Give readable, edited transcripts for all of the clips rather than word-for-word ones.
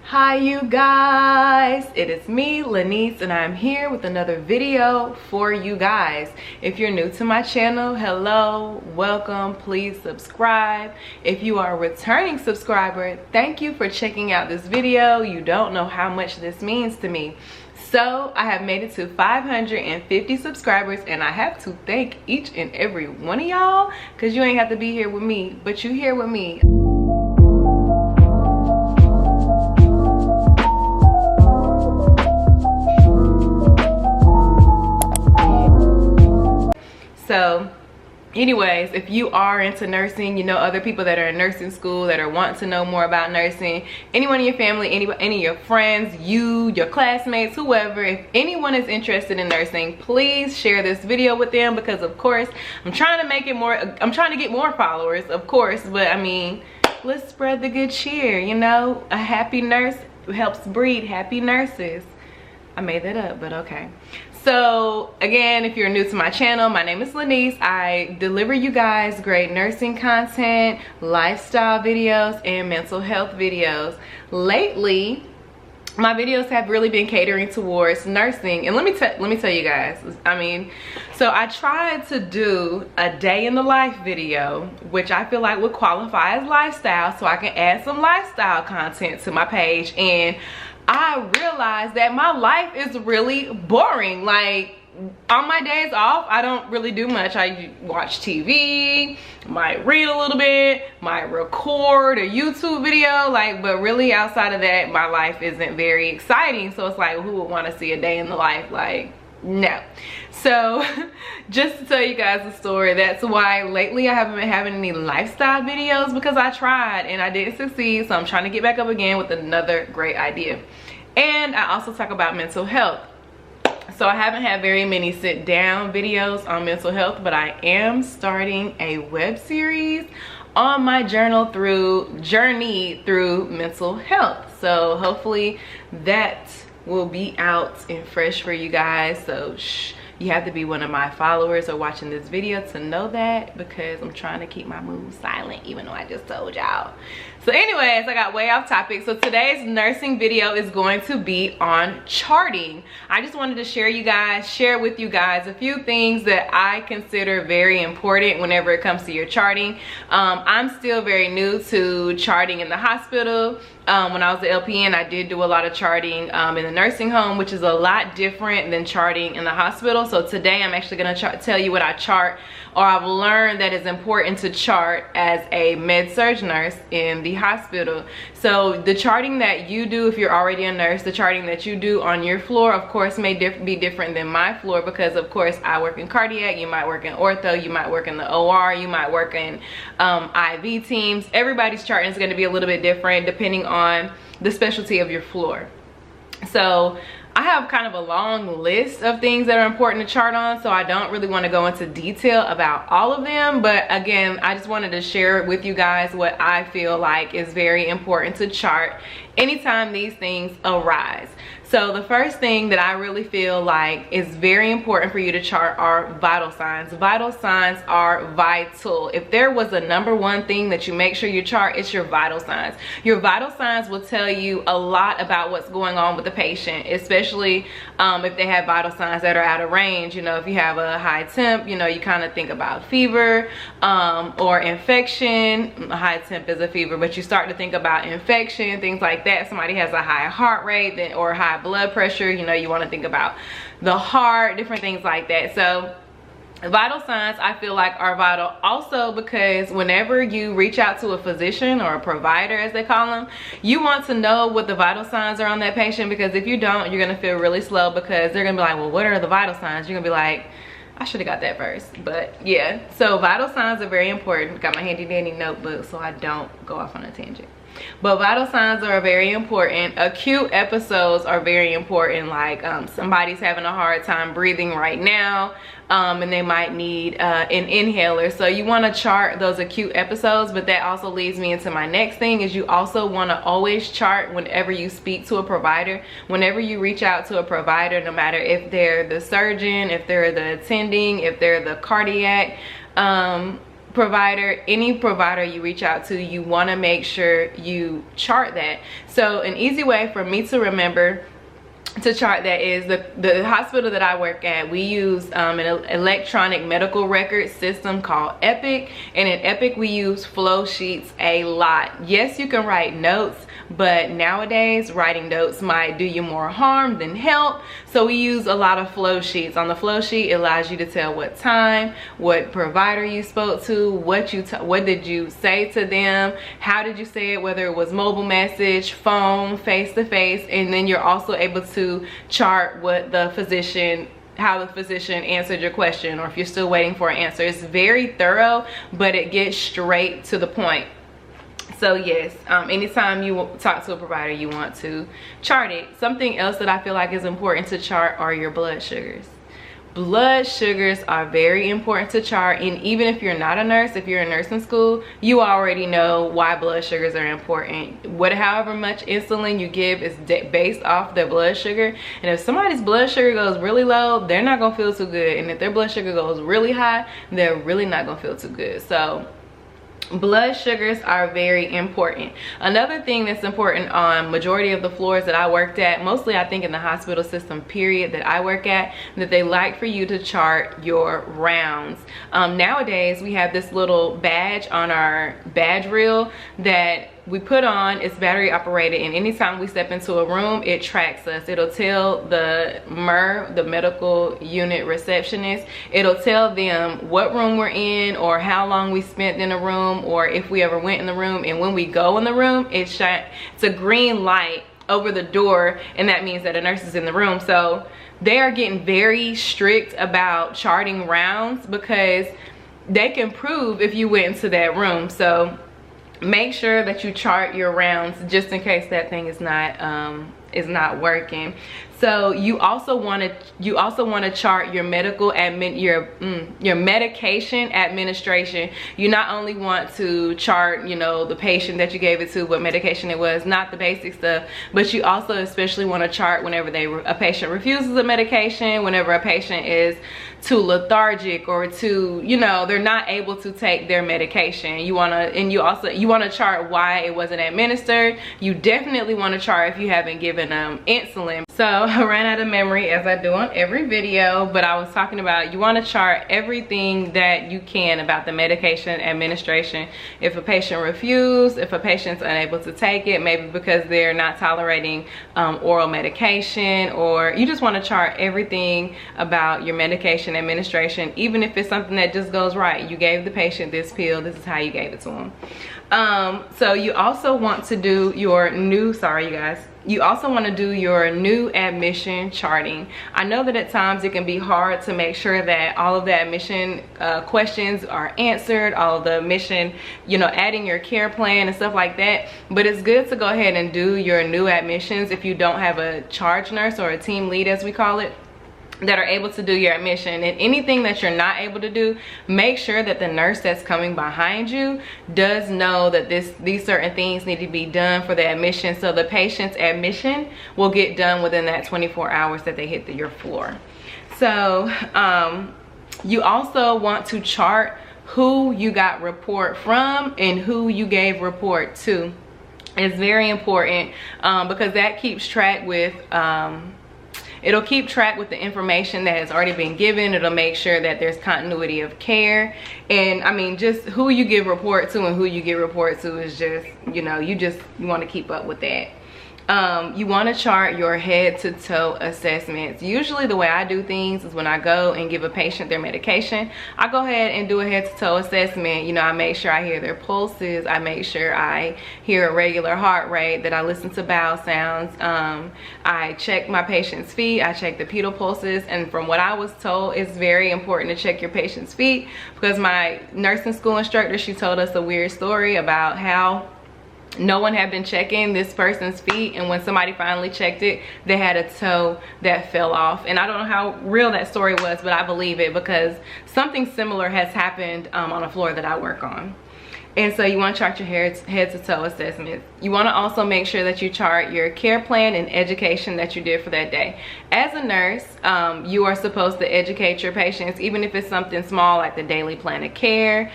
Hi you guys, it is me, Lanice, and I'm here with another video for you guys. If you're new to my channel, hello, welcome, please subscribe. If you are a returning subscriber, thank you for checking out this video. You don't know how much this means to me. So I have made it to 550 subscribers, and I have to thank each and every one of y'all, because you ain't have to be here with me, but you here with me. So anyways, if you are into nursing, you know other people that are in nursing school that are wanting to know more about nursing, anyone in your family, any of your friends, your classmates, whoever, if anyone is interested in nursing, please share this video with them, because of course I'm trying to make it more, I'm trying to get more followers, of course, but I mean, let's spread the good cheer. You know, a happy nurse helps breed happy nurses. I made that up, but okay. So again, if you're new to my channel, my name is Lanice. I deliver you guys great nursing content, lifestyle videos, and mental health videos. Lately, my videos have really been catering towards nursing, and let me tell you guys, I mean, so I tried to do a day in the life video, which I feel like would qualify as lifestyle, so I can add some lifestyle content to my page, and I realized that my life is really boring. Like, on my days off, I don't really do much. I watch TV, might read a little bit, might record a YouTube video, like, but really outside of that, my life isn't very exciting. So it's like, who would want to see a day in the life? Like, no. So just to tell you guys the story, that's why lately I haven't been having any lifestyle videos, because I tried and I didn't succeed. So I'm trying to get back up again with another great idea. And I also talk about mental health. So I haven't had very many sit down videos on mental health, but I am starting a web series on my journey through mental health. So hopefully that will be out and fresh for you guys. So you have to be one of my followers or watching this video to know that, because I'm trying to keep my moves silent, even though I just told y'all. So anyways, I got way off topic. So today's nursing video is going to be on charting. I just wanted to share with you guys a few things that I consider very important whenever it comes to your charting. I'm still very new to charting in the hospital. When I was at LPN, I did do a lot of charting in the nursing home, which is a lot different than charting in the hospital. So today I'm actually going to tell you what I chart, or I've learned that is important to chart as a med-surg nurse in the hospital. So the charting that you do if you're already a nurse, the charting that you do on your floor, of course, may be different than my floor, because of course I work in cardiac, you might work in ortho, you might work in the OR, you might work in IV teams. Everybody's charting is going to be a little bit different depending on the specialty of your floor. So I have kind of a long list of things that are important to chart on, so I don't really want to go into detail about all of them, but again, I just wanted to share with you guys what I feel like is very important to chart anytime these things arise. So the first thing that I really feel like is very important for you to chart are vital signs. Vital signs are vital. If there was a #1 thing that you make sure you chart, it's your vital signs. Your vital signs will tell you a lot about what's going on with the patient, especially if they have vital signs that are out of range. You know, if you have a high temp, you know, you kind of think about fever or infection. A high temp is a fever, but you start to think about infection, things like that. Somebody has a high heart rate or high blood pressure, you know, you want to think about the heart, different things like that. So vital signs, I feel like, are vital also because whenever you reach out to a physician or a provider, as they call them, you want to know what the vital signs are on that patient, because if you don't, you're going to feel really slow, because they're going to be like, well, what are the vital signs? You're going to be like, I should have got that first. But yeah, so vital signs are very important. Got my handy dandy notebook so I don't go off on a tangent. But vital signs are very important. Acute episodes are very important, like somebody's having a hard time breathing right now, and they might need an inhaler. So you want to chart those acute episodes, but that also leads me into my next thing, is you also want to always chart whenever you speak to a provider. Whenever you reach out to a provider, no matter if they're the surgeon, if they're the attending, if they're the cardiac provider, any provider you reach out to, you want to make sure you chart that. So an easy way for me to remember to chart that is the hospital that I work at, we use an electronic medical record system called Epic, and in Epic we use flow sheets a lot. Yes, you can write notes, but nowadays writing notes might do you more harm than help, so we use a lot of flow sheets. On the flow sheet, it allows you to tell what time, what provider you spoke to, what did you say to them, how did you say it, whether it was mobile message, phone, face to face, and then you're also able to chart what the physician, how the physician answered your question, or if you're still waiting for an answer. It's very thorough, but it gets straight to the point. So yes, anytime you talk to a provider, you want to chart it. Something else that I feel like is important to chart are your blood sugars. Blood sugars are very important to chart, and even if you're not a nurse, if you're in nursing school, you already know why blood sugars are important. However much insulin you give is based off their blood sugar, and if somebody's blood sugar goes really low, they're not gonna feel too good, and if their blood sugar goes really high, they're really not gonna feel too good. So blood sugars are very important. Another thing that's important on majority of the floors that I worked at, mostly I think in the hospital system period that I work at, that they like for you to chart your rounds. Nowadays we have this little badge on our badge reel that we put on. It's battery operated, and anytime we step into a room, it tracks us. It'll tell the MER, the medical unit receptionist, it'll tell them what room we're in, or how long we spent in a room, or if we ever went in the room. And when we go in the room, it's a green light over the door, and that means that a nurse is in the room. So they are getting very strict about charting rounds, because they can prove if you went into that room. So make sure that you chart your rounds, just in case that thing is not working. So you also want to chart your your medication administration. You not only want to chart, you know, the patient that you gave it to, what medication it was, not the basic stuff, but you also especially want to chart whenever a patient refuses a medication, whenever a patient is too lethargic, or too, you know, they're not able to take their medication. You want to chart why it wasn't administered. You definitely want to chart if you haven't given insulin. So I ran out of memory, as I do on every video, but I was talking about you want to chart everything that you can about the medication administration. If a patient refuses, if a patient's unable to take it, maybe because they're not tolerating oral medication, or you just want to chart everything about your medication administration, even if it's something that just goes right. You gave the patient this pill, this is how you gave it to them. So you also want to do your you also want to do your new admission charting. I know that at times it can be hard to make sure that all of the admission questions are answered, all of the admission, you know, adding your care plan and stuff like that, but it's good to go ahead and do your new admissions if you don't have a charge nurse, or a team lead as we call it, that are able to do your admission. And anything that you're not able to do, make sure that the nurse that's coming behind you does know that these certain things need to be done for the admission, so the patient's admission will get done within that 24 hours that they hit your floor. So you also want to chart who you got report from and who you gave report to. It's very important, because that keeps track with it'll keep track with the information that has already been given. It'll make sure that there's continuity of care. And I mean, just who you give report to and who you give report to is just, you know, you want to keep up with that. You want to chart your head to toe assessments. Usually the way I do things is when I go and give a patient their medication, I go ahead and do a head to toe assessment. You know, I make sure I hear their pulses, I make sure I hear a regular heart rate, that I listen to bowel sounds. I check my patient's feet, I check the pedal pulses, and from what I was told, it's very important to check your patient's feet, because my nursing school instructor, she told us a weird story about how no one had been checking this person's feet, and when somebody finally checked it, they had a toe that fell off. And I don't know how real that story was, but I believe it, because something similar has happened on a floor that I work on. And so you want to chart your head to toe assessments. You want to also make sure that you chart your care plan and education that you did for that day. As a nurse, you are supposed to educate your patients, even if it's something small like the daily plan of care.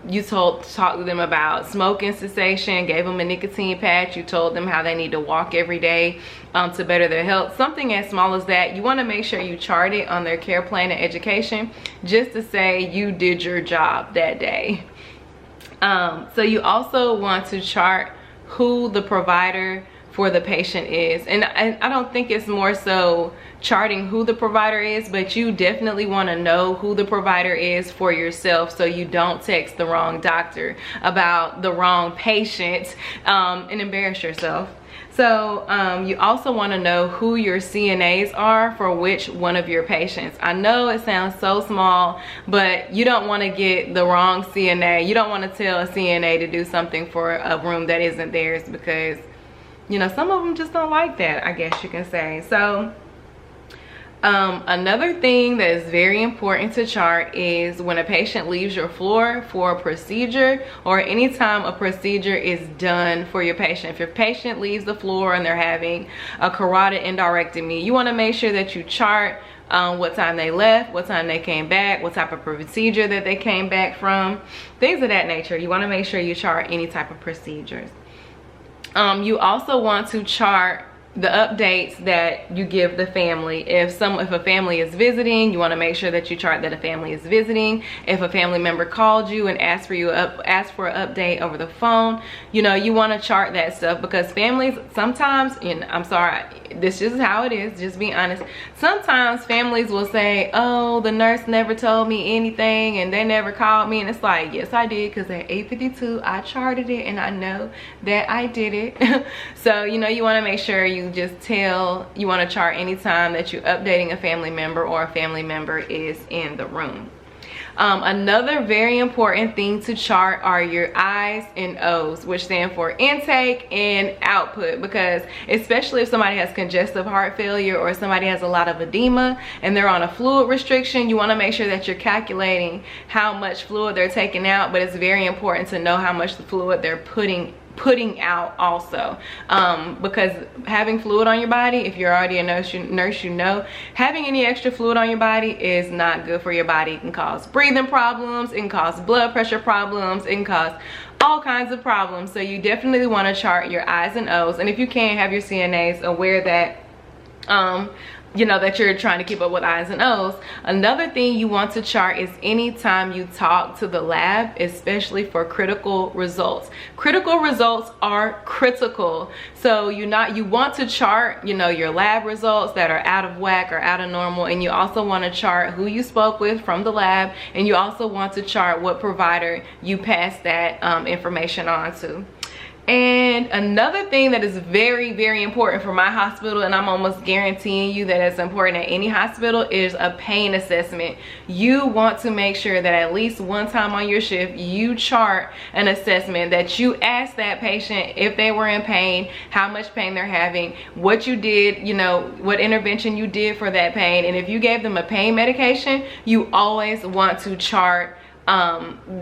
You talked to them about smoking cessation, gave them a nicotine patch. You told them how they need to walk every day to better their health. Something as small as that, you want to make sure you chart it on their care plan and education, just to say you did your job that day. So you also want to chart who the provider for the patient is. And I don't think it's more so charting who the provider is, but you definitely want to know who the provider is for yourself, so you don't text the wrong doctor about the wrong patient and embarrass yourself. So you also want to know who your CNAs are for which one of your patients. I know it sounds so small, but you don't want to get the wrong CNA. You don't want to tell a CNA to do something for a room that isn't theirs, because, you know, some of them just don't like that, I guess you can say. So another thing that is very important to chart is when a patient leaves your floor for a procedure, or anytime a procedure is done for your patient. If your patient leaves the floor and they're having a carotid endarterectomy, you want to make sure that you chart what time they left, what time they came back, what type of procedure that they came back from, things of that nature. You want to make sure you chart any type of procedures. You also want to chart the updates that you give the family. If a family is visiting, you want to make sure that you chart that a family is visiting. If a family member called you and asked for an update over the phone, you know, you want to chart that stuff, because families sometimes, and I'm sorry, this is how it is, just be honest, sometimes families will say, oh, the nurse never told me anything and they never called me. And it's like, yes, I did, because at 8:52 I charted it and I know that I did it. So, you know, you want to make sure you want to chart anytime that you're updating a family member or a family member is in the room. Another very important thing to chart are your I's and O's, which stand for intake and output, because especially if somebody has congestive heart failure or somebody has a lot of edema and they're on a fluid restriction, you want to make sure that you're calculating how much fluid they're taking out, but it's very important to know how much the fluid they're putting out also, because having fluid on your body, if you're already a nurse, you know, having any extra fluid on your body is not good for your body. It can cause breathing problems, it can cause blood pressure problems, it can cause all kinds of problems. So you definitely want to chart your I's and O's, and if you can, have your CNAs aware that you know, that you're trying to keep up with I's and O's. Another thing you want to chart is anytime you talk to the lab, especially for critical results. Critical results are critical. So you want to chart, you know, your lab results that are out of whack or out of normal, and you also want to chart who you spoke with from the lab, and you also want to chart what provider you passed that information on to. And another thing that is very, very important for my hospital, and I'm almost guaranteeing you that it's important at any hospital, is a pain assessment. You want to make sure that at least one time on your shift, you chart an assessment, that you ask that patient if they were in pain, how much pain they're having, what you did, you know, what intervention you did for that pain. And if you gave them a pain medication, you always want to chart,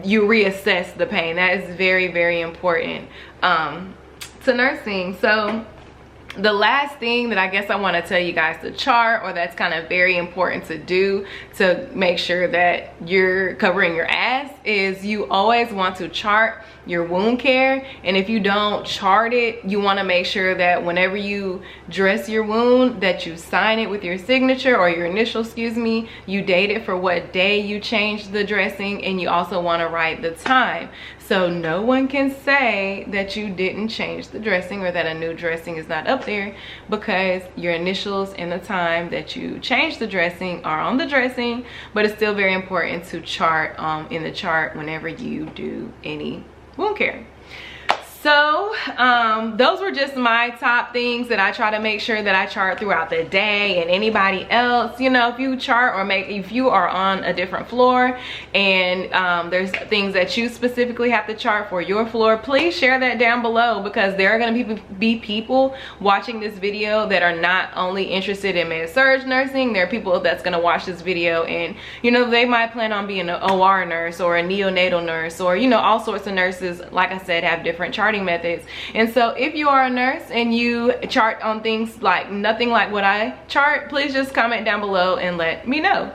you reassess the pain. That is very, very important to nursing. So the last thing that I guess I want to tell you guys to chart, or that's kind of very important to do to make sure that you're covering your ass, is you always want to chart your wound care. And if you don't chart it, you want to make sure that whenever you dress your wound, that you sign it with your signature, or your initial, excuse me, you date it for what day you changed the dressing, and you also want to write the time, so no one can say that you didn't change the dressing or that a new dressing is not up there, because your initials and the time that you changed the dressing are on the dressing. But it's still very important to chart in the chart whenever you do any wound care. So those were just my top things that I try to make sure that I chart throughout the day. And anybody else, you know, if you chart or if you are on a different floor and there's things that you specifically have to chart for your floor, please share that down below, because there are going to be people watching this video that are not only interested in med-surg nursing. There are people that's going to watch this video and, you know, they might plan on being an OR nurse or a neonatal nurse, or, you know, all sorts of nurses, like I said, have different charting methods. And so if you are a nurse and you chart on things like nothing like what I chart, please just comment down below and let me know.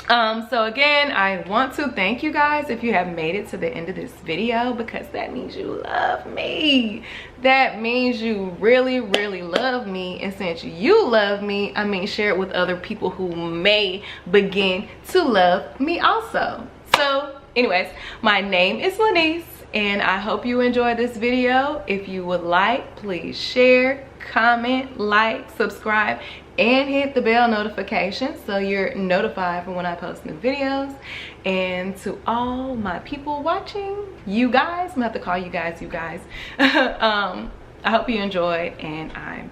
So again, I want to thank you guys if you have made it to the end of this video, because that means you love me. That means you really, really love me. And since you love me, I mean, share it with other people who may begin to love me also. So anyways, my name is Lanice, and I hope you enjoyed this video. If you would like, please share, comment, like, subscribe, and hit the bell notification so you're notified for when I post new videos. And to all my people watching, you guys, I'm gonna have to call you guys, I hope you enjoyed, and I'm